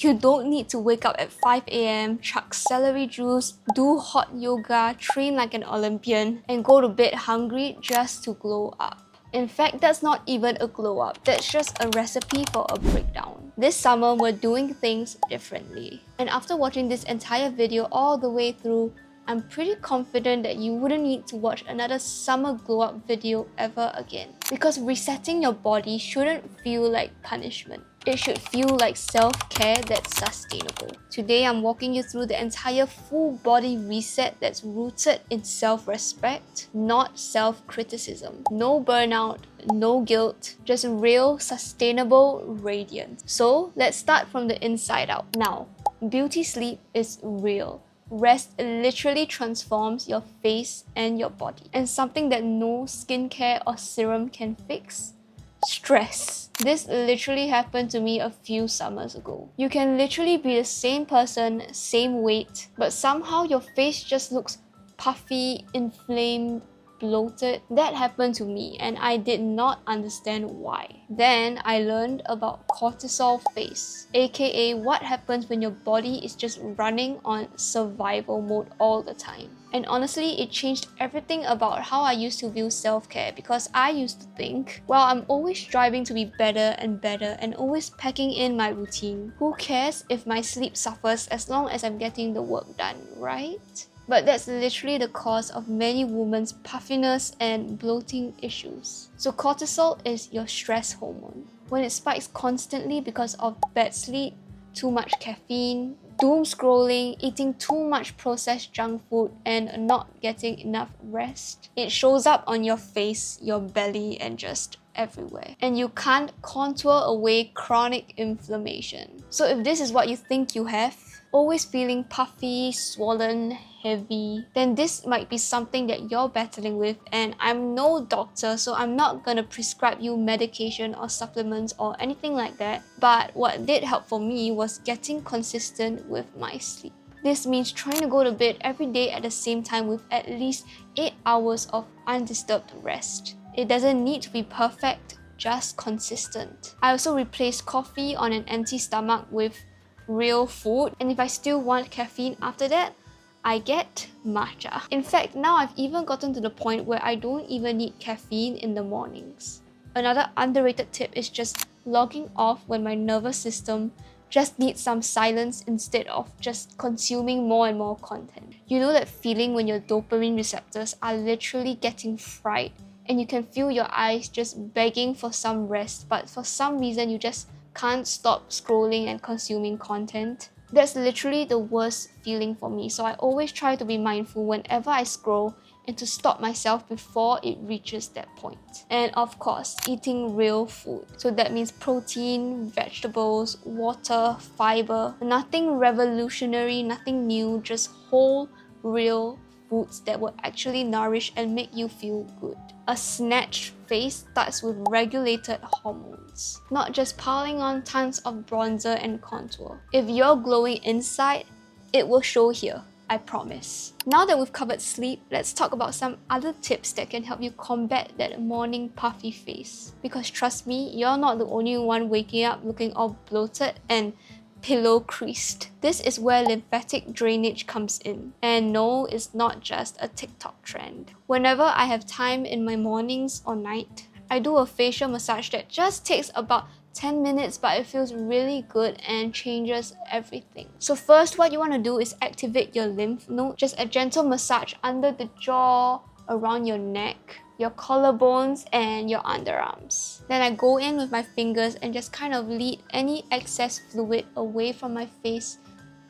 You don't need to wake up at 5 a.m, chug celery juice, do hot yoga, train like an Olympian, and go to bed hungry just to glow up. In fact, that's not even a glow up, that's just a recipe for a breakdown. This summer, we're doing things differently. And after watching this entire video all the way through, I'm pretty confident that you wouldn't need to watch another summer glow up video ever again. Because resetting your body shouldn't feel like punishment. It should feel like self-care that's sustainable. Today, I'm walking you through the entire full body reset that's rooted in self-respect, not self-criticism. No burnout, no guilt, just real, sustainable radiance. So let's start from the inside out. Now, beauty sleep is real. Rest literally transforms your face and your body. And something that no skincare or serum can fix: stress. This literally happened to me a few summers ago. You can literally be the same person, same weight, but somehow your face just looks puffy, inflamed, bloated. That happened to me and I did not understand why. Then I learned about cortisol face, aka what happens when your body is just running on survival mode all the time. And honestly, it changed everything about how I used to view self-care, because I used to think, well, I'm always striving to be better and always packing in my routine. Who cares if my sleep suffers as long as I'm getting the work done, right? But that's literally the cause of many women's puffiness and bloating issues. So cortisol is your stress hormone. When it spikes constantly because of bad sleep, too much caffeine, doom scrolling, eating too much processed junk food, and not getting enough rest, it shows up on your face, your belly, and just everywhere. And you can't contour away chronic inflammation. So if this is what you think you have, always feeling puffy, swollen, heavy, then this might be something that you're battling with. And I'm no doctor, so I'm not gonna prescribe you medication or supplements or anything like that. But what did help for me was getting consistent with my sleep. This means trying to go to bed every day at the same time with at least 8 hours of undisturbed rest. It doesn't need to be perfect, just consistent. I also replaced coffee on an empty stomach with real food, and if I still want caffeine after that, I get matcha. In fact, now I've even gotten to the point where I don't even need caffeine in the mornings. Another underrated tip is just logging off when my nervous system just needs some silence instead of just consuming more and more content. You know that feeling when your dopamine receptors are literally getting fried and you can feel your eyes just begging for some rest, but for some reason you just can't stop scrolling and consuming content? That's literally the worst feeling for me. So I always try to be mindful whenever I scroll and to stop myself before it reaches that point. And of course, eating real food. So that means protein, vegetables, water, fiber. Nothing revolutionary, nothing new, just whole, real foods that will actually nourish and make you feel good. A snatched face starts with regulated hormones, not just piling on tons of bronzer and contour. If you're glowing inside, it will show here, I promise. Now that we've covered sleep, let's talk about some other tips that can help you combat that morning puffy face. Because trust me, you're not the only one waking up looking all bloated and pillow creased. This is where lymphatic drainage comes in. And no, it's not just a TikTok trend. Whenever I have time in my mornings or night, I do a facial massage that just takes about 10 minutes, but it feels really good and changes everything. So first, what you want to do is activate your lymph node. Just a gentle massage under the jaw, around your neck, your collarbones, and your underarms. Then I go in with my fingers and just kind of lead any excess fluid away from my face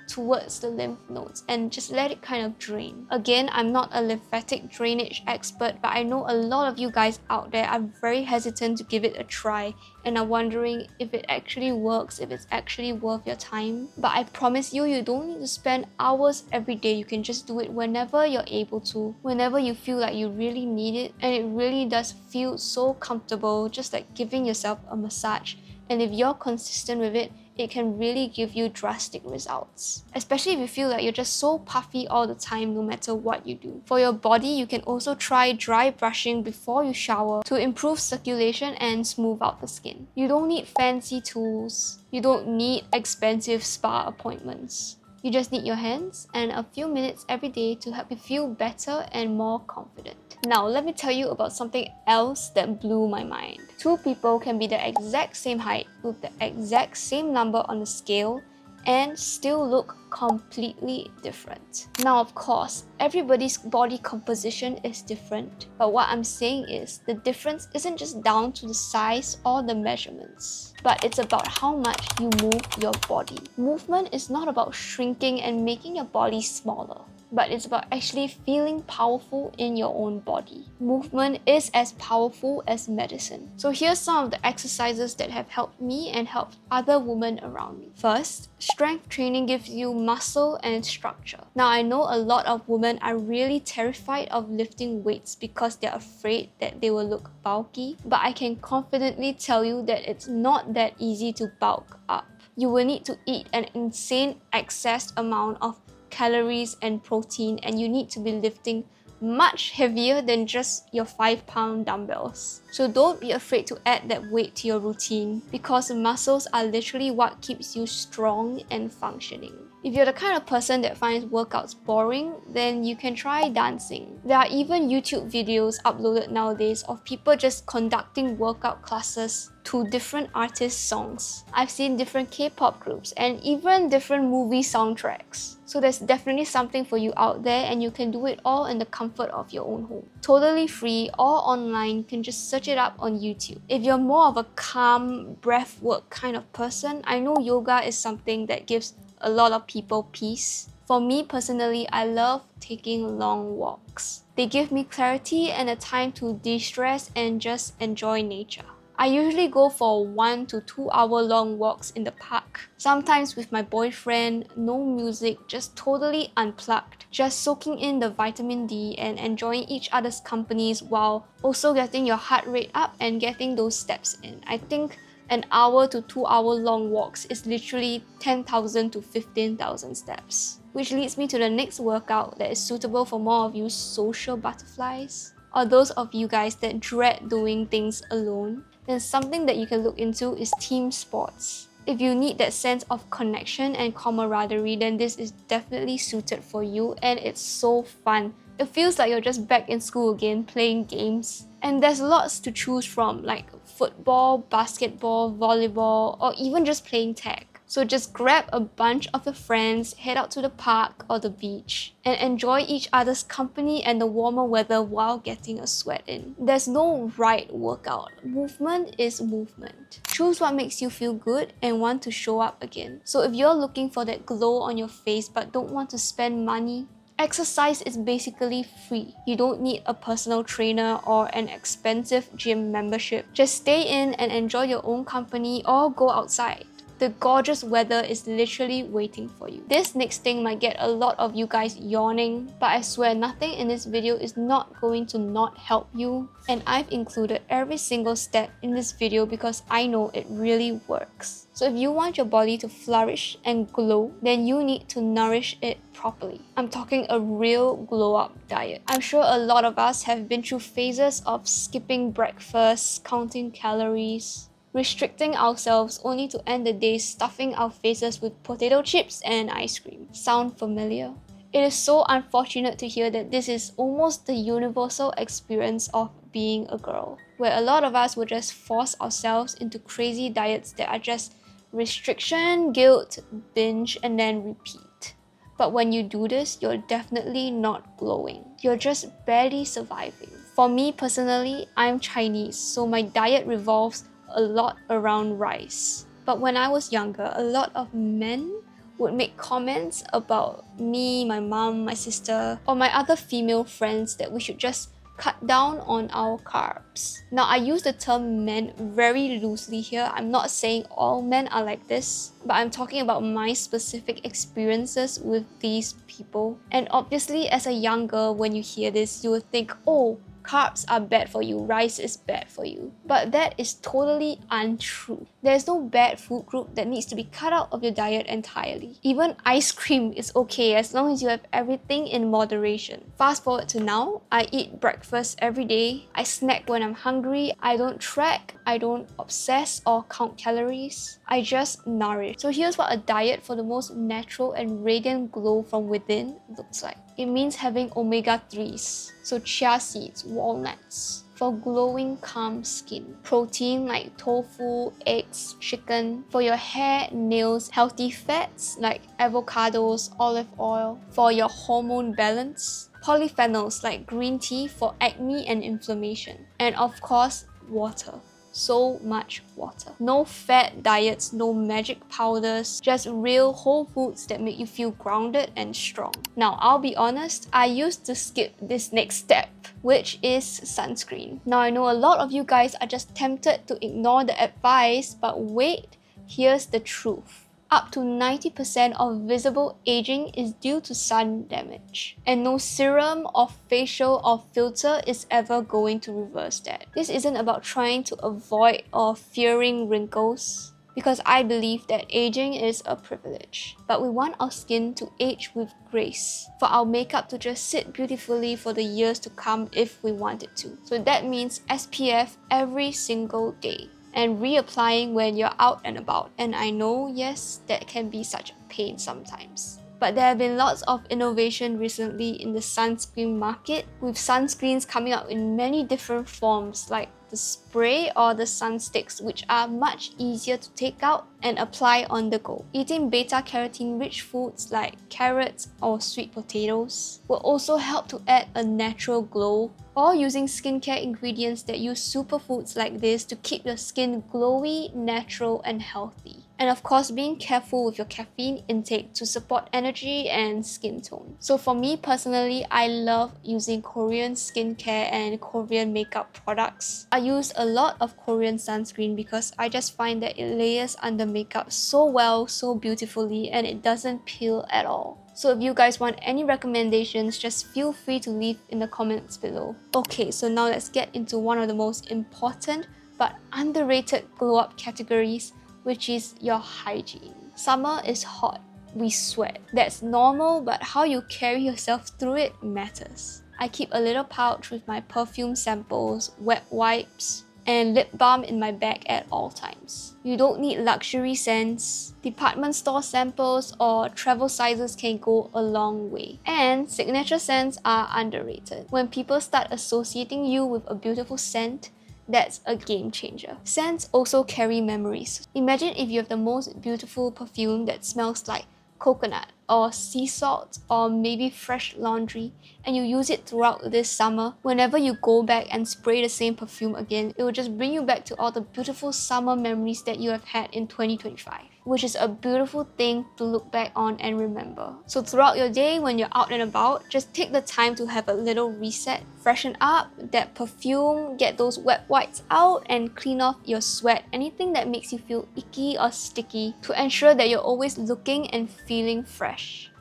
towards the lymph nodes and just let it kind of drain. Again, I'm not a lymphatic drainage expert, but I know a lot of you guys out there are very hesitant to give it a try and are wondering if it actually works, if it's actually worth your time. But I promise you, you don't need to spend hours every day. You can just do it whenever you're able to, whenever you feel like you really need it. And it really does feel so comfortable, just like giving yourself a massage. And if you're consistent with it, it can really give you drastic results. Especially if you feel like you're just so puffy all the time no matter what you do. For your body, you can also try dry brushing before you shower to improve circulation and smooth out the skin. You don't need fancy tools. You don't need expensive spa appointments. You just need your hands and a few minutes every day to help you feel better and more confident. Now, let me tell you about something else that blew my mind. Two people can be the exact same height with the exact same number on the scale and still look completely different. Now, of course, everybody's body composition is different, but what I'm saying is the difference isn't just down to the size or the measurements, but it's about how much you move your body. Movement is not about shrinking and making your body smaller, but it's about actually feeling powerful in your own body. Movement is as powerful as medicine. So here's some of the exercises that have helped me and helped other women around me. First, strength training gives you muscle and structure. Now, I know a lot of women are really terrified of lifting weights because they're afraid that they will look bulky, but I can confidently tell you that it's not that easy to bulk up. You will need to eat an insane excess amount of calories and protein, and you need to be lifting much heavier than just your 5-pound dumbbells. So don't be afraid to add that weight to your routine because muscles are literally what keeps you strong and functioning. If you're the kind of person that finds workouts boring, then you can try dancing. There are even YouTube videos uploaded nowadays of people just conducting workout classes to different artists' songs. I've seen different K-pop groups and even different movie soundtracks. So there's definitely something for you out there, and you can do it all in the comfort of your own home. Totally free or online, you can just search it up on YouTube. If you're more of a calm, breath work kind of person, I know yoga is something that gives a lot of people peace. For me personally, I love taking long walks. They give me clarity and a time to de-stress and just enjoy nature. I usually go for 1 to 2 hour long walks in the park. Sometimes with my boyfriend, no music, just totally unplugged. Just soaking in the vitamin D and enjoying each other's companies while also getting your heart rate up and getting those steps in. I think an hour to 2 hour long walks is literally 10,000 to 15,000 steps. Which leads me to the next workout that is suitable for more of you social butterflies, or those of you guys that dread doing things alone. Then something that you can look into is team sports. If you need that sense of connection and camaraderie, then this is definitely suited for you, and it's so fun. It feels like you're just back in school again playing games. And there's lots to choose from, like football, basketball, volleyball, or even just playing tag. So just grab a bunch of your friends, head out to the park or the beach, and enjoy each other's company and the warmer weather while getting a sweat in. There's no right workout. Movement is movement. Choose what makes you feel good and want to show up again. So if you're looking for that glow on your face but don't want to spend money, exercise is basically free. You don't need a personal trainer or an expensive gym membership. Just stay in and enjoy your own company or go outside. The gorgeous weather is literally waiting for you. This next thing might get a lot of you guys yawning, but I swear nothing in this video is not going to not help you. And I've included every single step in this video because I know it really works. So if you want your body to flourish and glow, then you need to nourish it properly. I'm talking a real glow up diet. I'm sure a lot of us have been through phases of skipping breakfast, counting calories, restricting ourselves only to end the day stuffing our faces with potato chips and ice cream. Sound familiar? It is so unfortunate to hear that this is almost the universal experience of being a girl, where a lot of us will just force ourselves into crazy diets that are just restriction, guilt, binge, and then repeat. But when you do this, you're definitely not glowing. You're just barely surviving. For me personally, I'm Chinese, so my diet revolves a lot around rice. But when I was younger, a lot of men would make comments about me, my mom, my sister, or my other female friends that we should just cut down on our carbs. Now, I use the term men very loosely here. I'm not saying all men are like this, but I'm talking about my specific experiences with these people. And obviously, as a young girl, when you hear this, you will think, oh, carbs are bad for you, rice is bad for you. But that is totally untrue. There's no bad food group that needs to be cut out of your diet entirely. Even ice cream is okay as long as you have everything in moderation. Fast forward to now, I eat breakfast every day, I snack when I'm hungry, I don't track, I don't obsess or count calories, I just nourish. So here's what a diet for the most natural and radiant glow from within looks like. It means having omega-3s, so chia seeds, walnuts, for glowing, calm skin. Protein like tofu, eggs, chicken. For your hair, nails, healthy fats like avocados, olive oil. For your hormone balance. Polyphenols like green tea for acne and inflammation. And of course, water. So much water. No fad diets, no magic powders, just real whole foods that make you feel grounded and strong. Now, I'll be honest, I used to skip this next step, which is sunscreen. Now, I know a lot of you guys are just tempted to ignore the advice, but wait, here's the truth. Up to 90% of visible aging is due to sun damage. And no serum or facial or filter is ever going to reverse that. This isn't about trying to avoid or fearing wrinkles, because I believe that aging is a privilege. But we want our skin to age with grace, for our makeup to just sit beautifully for the years to come if we want it to. So that means SPF every single day. And reapplying when you're out and about. And I know, yes, that can be such a pain sometimes. But there have been lots of innovation recently in the sunscreen market, with sunscreens coming out in many different forms, like the spray or the sun sticks, which are much easier to take out and apply on the go. Eating beta-carotene rich foods like carrots or sweet potatoes will also help to add a natural glow, or using skincare ingredients that use superfoods like this to keep your skin glowy, natural and healthy. And of course, being careful with your caffeine intake to support energy and skin tone. So for me personally, I love using Korean skincare and Korean makeup products. I use a lot of Korean sunscreen because I just find that it layers under makeup so well, so beautifully, and it doesn't peel at all. So if you guys want any recommendations, just feel free to leave in the comments below. Okay, so now let's get into one of the most important but underrated glow up categories, which is your hygiene. Summer is hot, we sweat. That's normal, but how you carry yourself through it matters. I keep a little pouch with my perfume samples, wet wipes, and lip balm in my bag at all times. You don't need luxury scents. Department store samples or travel sizes can go a long way. And signature scents are underrated. When people start associating you with a beautiful scent, that's a game changer. Scents also carry memories. Imagine if you have the most beautiful perfume that smells like coconut or sea salt or maybe fresh laundry, and you use it throughout this summer. Whenever you go back and spray the same perfume again, it will just bring you back to all the beautiful summer memories that you have had in 2025, which is a beautiful thing to look back on and remember. So throughout your day, when you're out and about, just take the time to have a little reset, freshen up that perfume, get those wet wipes out and clean off your sweat, anything that makes you feel icky or sticky, to ensure that you're always looking and feeling fresh.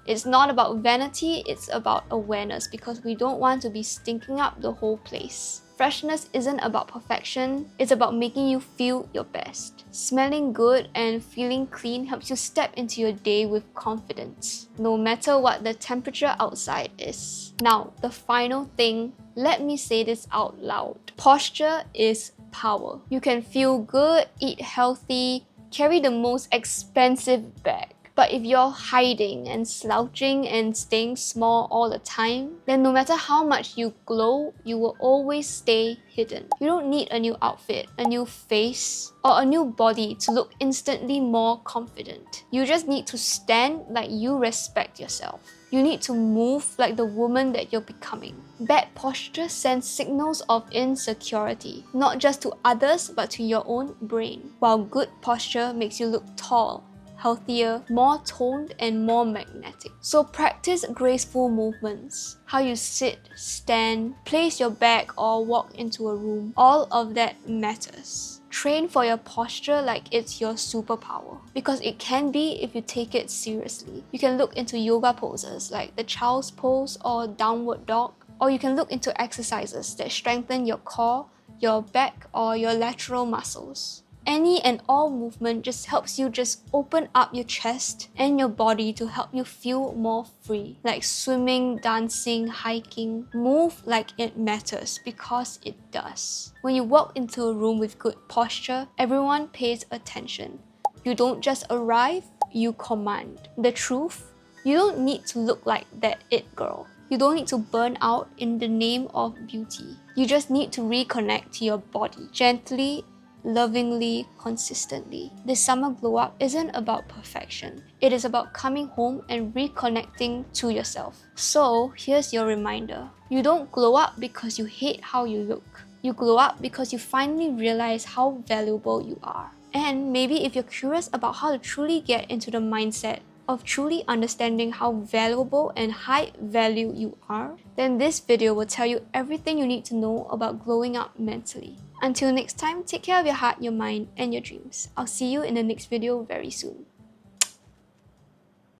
It's not about vanity, it's about awareness, because we don't want to be stinking up the whole place. Freshness isn't about perfection, it's about making you feel your best. Smelling good and feeling clean helps you step into your day with confidence, no matter what the temperature outside is. Now, the final thing, let me say this out loud. Posture is power. You can feel good, eat healthy, carry the most expensive bag. But if you're hiding and slouching and staying small all the time, then no matter how much you glow, you will always stay hidden. You don't need a new outfit, a new face, or a new body to look instantly more confident. You just need to stand like you respect yourself. You need to move like the woman that you're becoming. Bad posture sends signals of insecurity, not just to others but to your own brain, while good posture makes you look tall, healthier, more toned, and more magnetic. So practice graceful movements. How you sit, stand, place your bag, or walk into a room. All of that matters. Train for your posture like it's your superpower, because it can be if you take it seriously. You can look into yoga poses like the child's pose or downward dog, or you can look into exercises that strengthen your core, your back, or your lateral muscles. Any and all movement just helps you just open up your chest and your body to help you feel more free. Like swimming, dancing, hiking. Move like it matters because it does. When you walk into a room with good posture, everyone pays attention. You don't just arrive, you command. The truth, you don't need to look like that it girl. You don't need to burn out in the name of beauty. You just need to reconnect to your body gently, lovingly, consistently. This summer glow up isn't about perfection. It is about coming home and reconnecting to yourself. So here's your reminder. You don't glow up because you hate how you look. You glow up because you finally realize how valuable you are. And maybe if you're curious about how to truly get into the mindset of truly understanding how valuable and high value you are, then this video will tell you everything you need to know about glowing up mentally. Until next time, take care of your heart, your mind, and your dreams. I'll see you in the next video very soon.